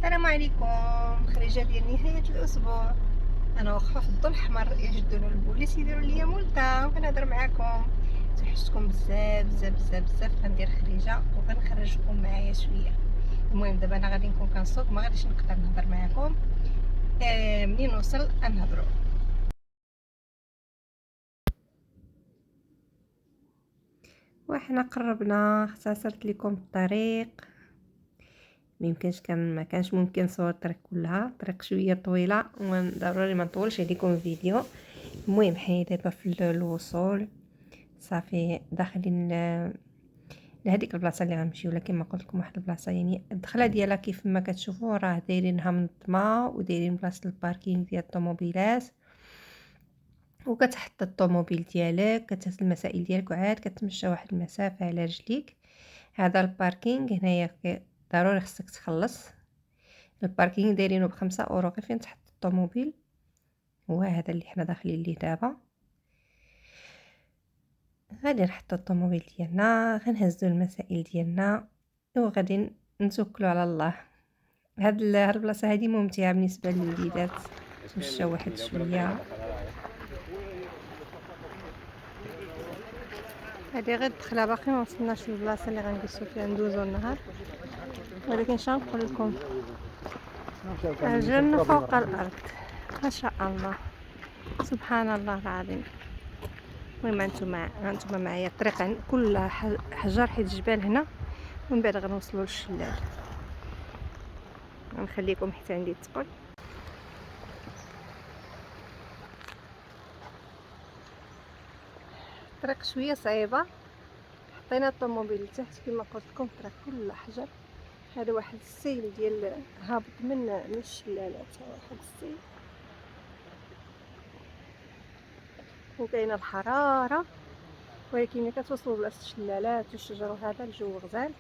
السلام عليكم. خريجه ديال نهايه الاسبوع، انا واقفه في الضو الاحمر يجدون البوليس يديروا لي ملطه وكنهضر معاكم. توحشتكم بزاف بزاف بزاف بزاف. غندير خريجه وغنخرجكم معايا شويه. المهم دابا انا غادي نكون كنسوق، ما غاديش نقدر نهضر معاكم. منين نوصل نهضروا. وحنا قربنا، اختصرت لكم الطريق. ما كانش ممكن نصور الطريق كلها، الطريق شويه طويله وضروري ما نطولش عليكم الفيديو. المهم حنا دابا في الوصول، صافي داخلين لهاديك البلاصه اللي غنمشيو. لكن ما قلت لكم واحد البلاصه، يعني الدخله ديالها كيف ما كتشوفوا راه دايرينها منظمه ودايرين بلاصه الباركينغ ديال الطوموبيلات، وكتحط الطوموبيل ديالك، كتهز المسائل ديالك وعاد كتمشى واحد المسافه على رجليك. هذا الباركينغ هنايا ضروري خصك تخلص. الباركينغ دايرينه ب5 اورو غير فين تحط الطوموبيل. هو هذا اللي حنا داخلين ليه دابا. غادي نحطو الطوموبيل ديالنا، غنهزو المسائل ديالنا وغادي نتوكلوا على الله. هاد البلاصه هذه ممتعه بالنسبه للوليدات، تمشاو واحد شويه. هذه غير الدخله، باقي ما وصلناش للبلاصه اللي غنجلسوا فيها ندوزو النهار، ولكن شنو نقول لكم، الجنه فوق الارض ما شاء الله، سبحان الله العظيم. المهم انتم معايا، الطريق كلها حجر حيت الجبال هنا، ومن بعد غنوصلوا للشلال. غنخليكم حتى عندي الثقل. الطريق شويه صعيبه، حطينا الطوموبيل لتحت كما قلت لكم. الطريق كلها حجر. هذا واحد السيل ديال هابط من الشلالات، واحد السيل، وكاينه الحراره، ولكن ملي كتوصلوا لبلاصه الشلالات والشجر وهذا الجو غزال.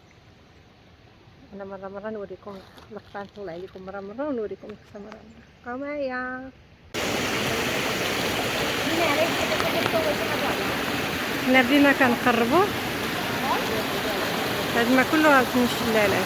انا مره نوريكم اللقطه، نطلع عليكم مره ونوريكم اللقطه مره. بقاو معايا. حنا بدينا كنقربوا، هاد ما كله غادي من الشلالات.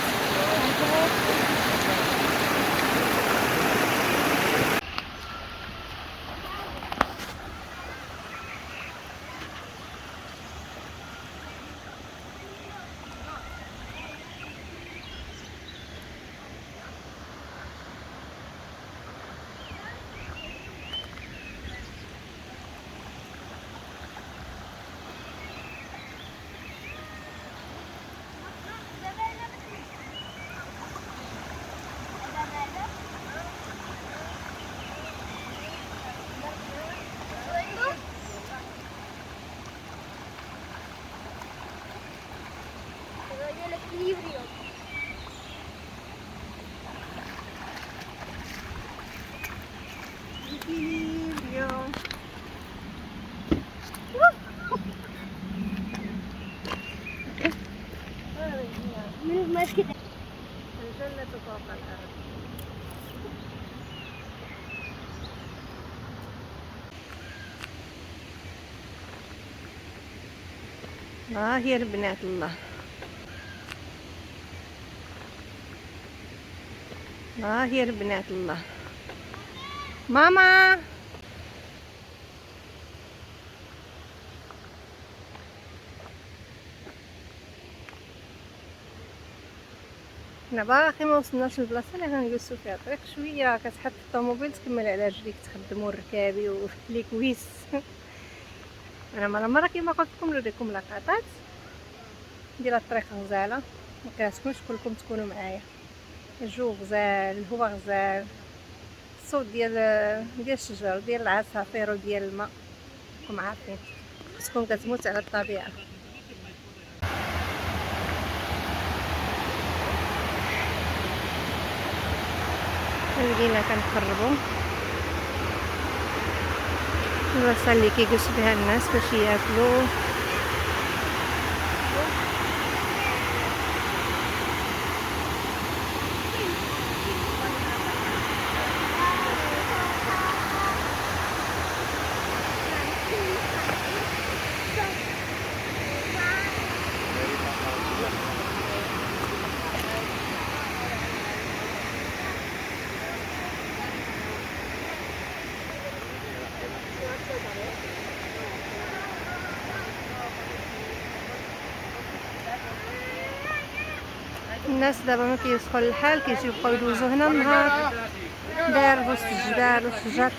الجنة فوق الأرض. هي البنات الله، هي البنات الله. ماما حنا باقي ما وصلناش للبلاصه اللي غنجلسوا فيها. الطريق شويه كتحط الطوموبيل تكمل على رجليك، تخدموا الركابي ولي كويس. انا مره كما قلت لكم نوريكم لقطات ديال الطريق غزاله، ما كنتمنىش كلكم تكونوا معايا. الجو غزال، الهواء غزال، الصوت ديال الشجر ديال العصافير وديال الماء. راكم عارفين خصكم كتموت على الطبيعه. بدينا كنقربوا البلاصه اللي كيجلسوا فيها الناس باش ياكلوا. الناس دابا ما كيوسخوا الحال، كيجيو بقاو يدوزو هنا النهار داير وسط الجبال والشجر.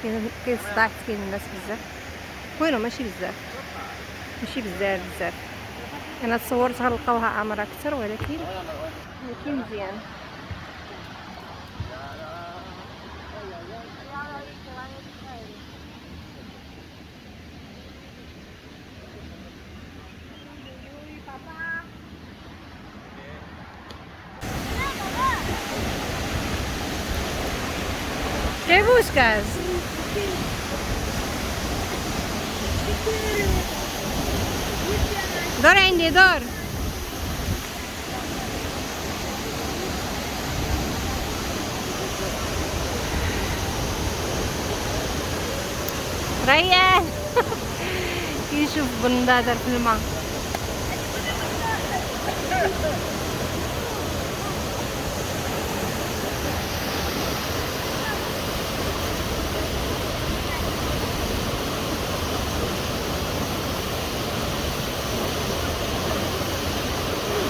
كاين صداع، كاين الناس بزاف. وينو ماشي بزاف، ماشي بزاف. انا تصورت غنلقاوها عامره اكثر، ولكن مزيان. ¿Qué buscas? دور عندي دور. ريان كيشوف بندادر في الماء.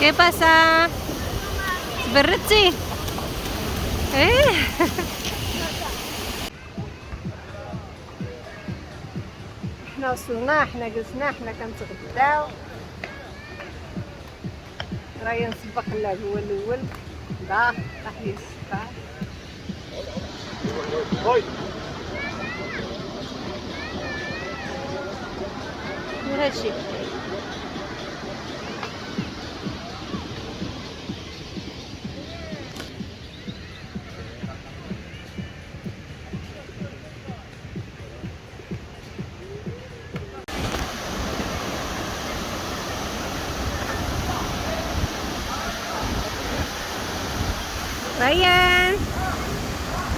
¿Qué pasa? تبردتي؟ ايه حنا وصلنا، حنا جلسنا، حنا كنتغداو. راهي نسبق اللعب هو الاول. لا طاح لي السكر. هادشي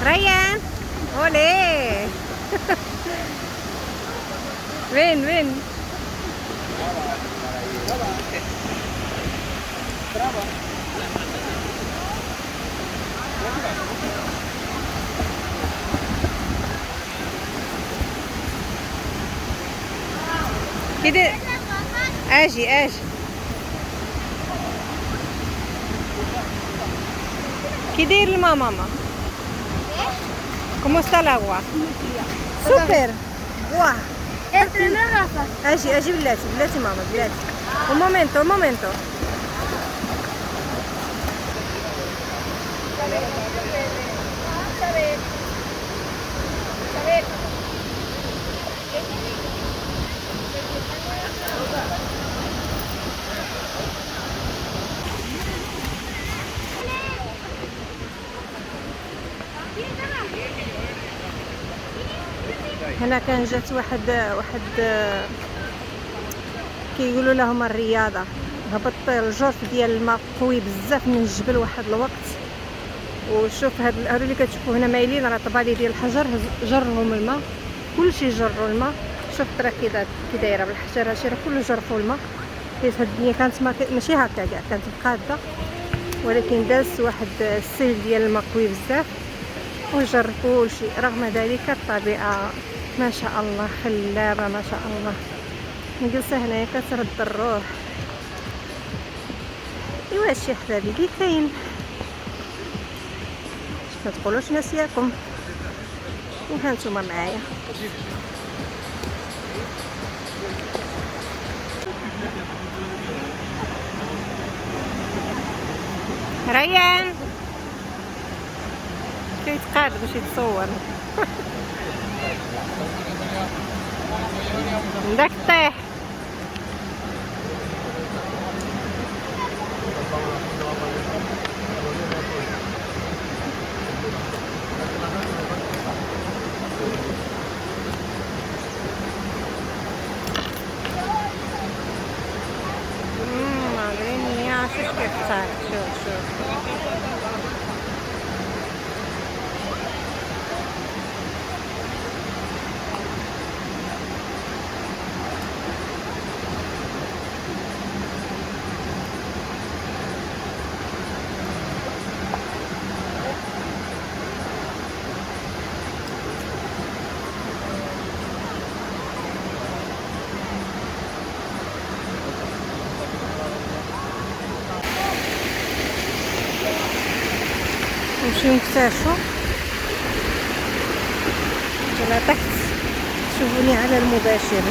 ريان اولي. وين كده؟ اجي كي داير الماء ماما؟ كومو ستا لاغوا؟ سوبر. واه اجي بلاتي ماما بلاتي. un momento. هنا كان جات واحد كيقولوا لهم الرياضه. هبط الجرف ديال الماء قوي بزاف من الجبل واحد الوقت. وشوف هادو اللي كتشوفوا هنا مايلين، راه طبالي ديال الحجر جرهم الماء، كلشي جروا الماء. شوف راه كي دايره بالحجر، هادشي راه كله جرفوا الماء. حيت هاد الدنيا كانت ماشي هكا كاع، كانت قاده، ولكن داز واحد السيل ديال الماء قوي بزاف وجر كلشي. رغم ذلك الطبيعه ما شاء الله خلابه، ما شاء الله. نجلس هنايا كترد الروح. ايوا هادشي احبابي اللي كاين، ما تقولوش ناسياكم. وها نتوما معايا. ريان كيتقاد باش يتصور. بدك طيح. شوف كيف صار. شوف نمشيو نكتاشفو ولا تحت تشوفوني على المباشر.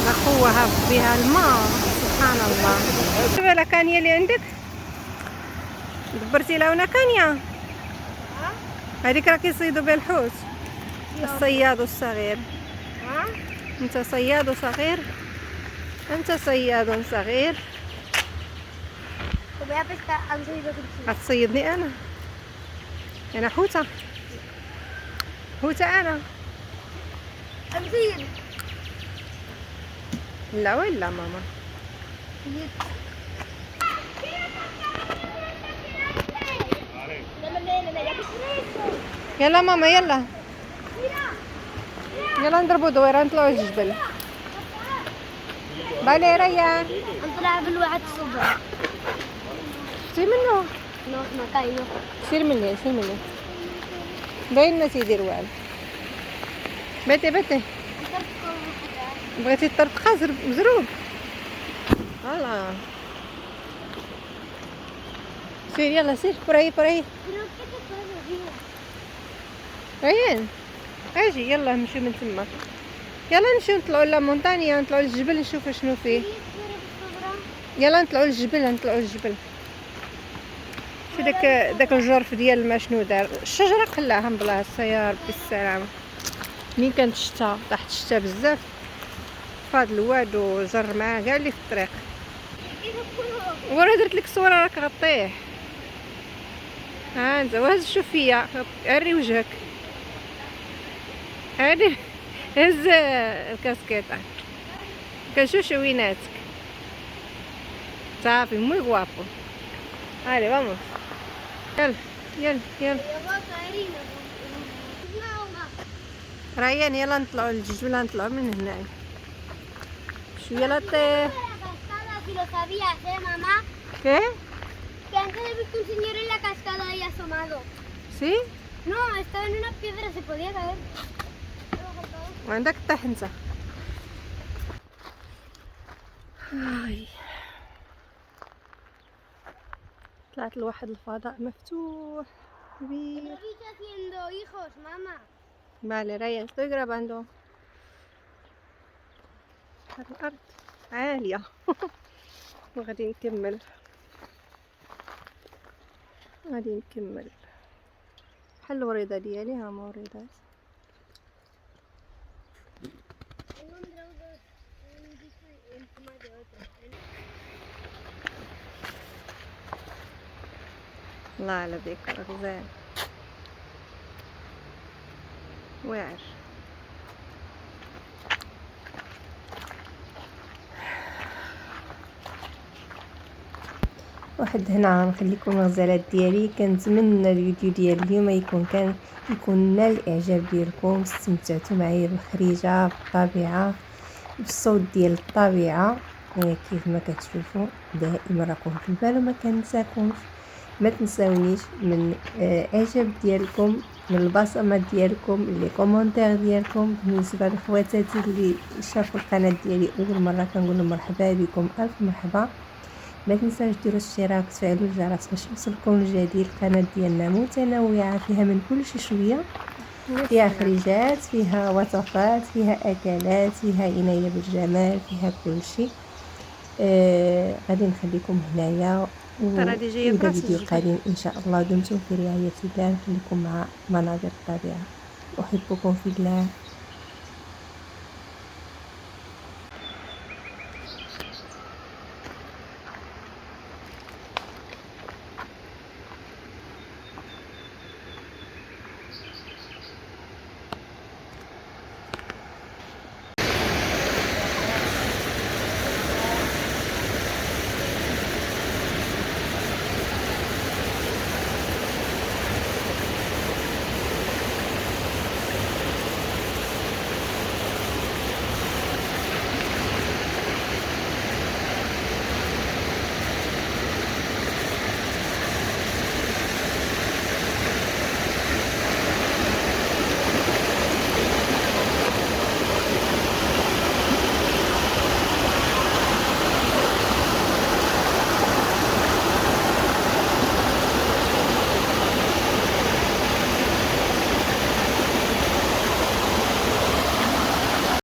أخوة هب بها الماء، سبحان الله. شوفي الكانية اللي عندك، دبرتي لها كانية هذيك راه كيصيدوا بها الحوت، الصياد الصغير. انت صياد صغير، انت صياد صغير. هتصيدني انا حوتة، حوتة انا. لا ولا ماما. يلا ماما يلا يلا نضربوا دويره نطلعوا الجبل. بالي ريان نطلع بالوعد الصبح. شتي منه ما كاينو. سير مني سير مني باين ما تيدير والو. بيتي بغيتي الطرطقه مزروب. فوالا سير يلا سير براي ريان اجي يلا نمشيو من تما. يلا نمشيو نطلعوا لا مونطانيا، نطلعوا للجبل نشوفوا شنو فيه. يلا نطلعوا للجبل. شي داك الجرف ديال ما شنو دار، الشجره قلاها من بلاصه. يا ربي السلامه. مين كانت الشتا طاحت الشتا بزاف فهاد الواد وجر معاه كاع اللي في الطريق. ورا درت لك الصوره راك غطيه. ها انت وهز شوف فيا، عري وجهك، هادي هز الكاسكيطه كنشوف شويناتك صافي موي غوابو. هادي فاموس يلا ريان يلا نطلعوا للجبل، نطلعوا من هنايا شويه لطيف. ¿Qué? Que antes he visto un señor en la cascada y asomado. ¿Sí? No, estaba en una piedra, se podía caer. وعندك طيح انت. طلعت لواحد الفضاء مفتوح كبير. haciendo hijos, mamá. Vale, Ryan, estoy grabando. الأرض عالية. وغادي نكمل بحال الوريضة ديالي. ها هما وريضات. الله على ديكور غزال واعر. واحد هنا نخليكم الغزالات ديالي. كنتمنى الفيديو ديال اليوم يكون نال الاعجاب ديالكم، استمتعتوا معايا بالخريجه بالطبيعه بالصوت ديال الطبيعه. كيف ما كتشوفوا دائما راكم في البال وما كنساكمش. ما تنساونيش من اعجاب ديالكم، من البصمات ديالكم، لي كومونتير ديالكم. بالنسبه لخواتاتي اللي شافوا القناه ديالي اول مره كنقول لهم مرحبا بكم، الف مرحبا. ما تنساوش ديروا الاشتراك وتفعلوا الجرس باش يوصلكم الجديد. القناه ديالنا متنوعه، فيها من كل شويه، فيها خريجات، فيها وصفات، فيها اكلات، فيها عنايه بالجمال، فيها كل شيء. غادي نخليكم هنايا والى فيديو قادم ان شاء الله. دمتم في رعايه الله. نخليكم مع مناظر الطبيعه. احبكم في الله.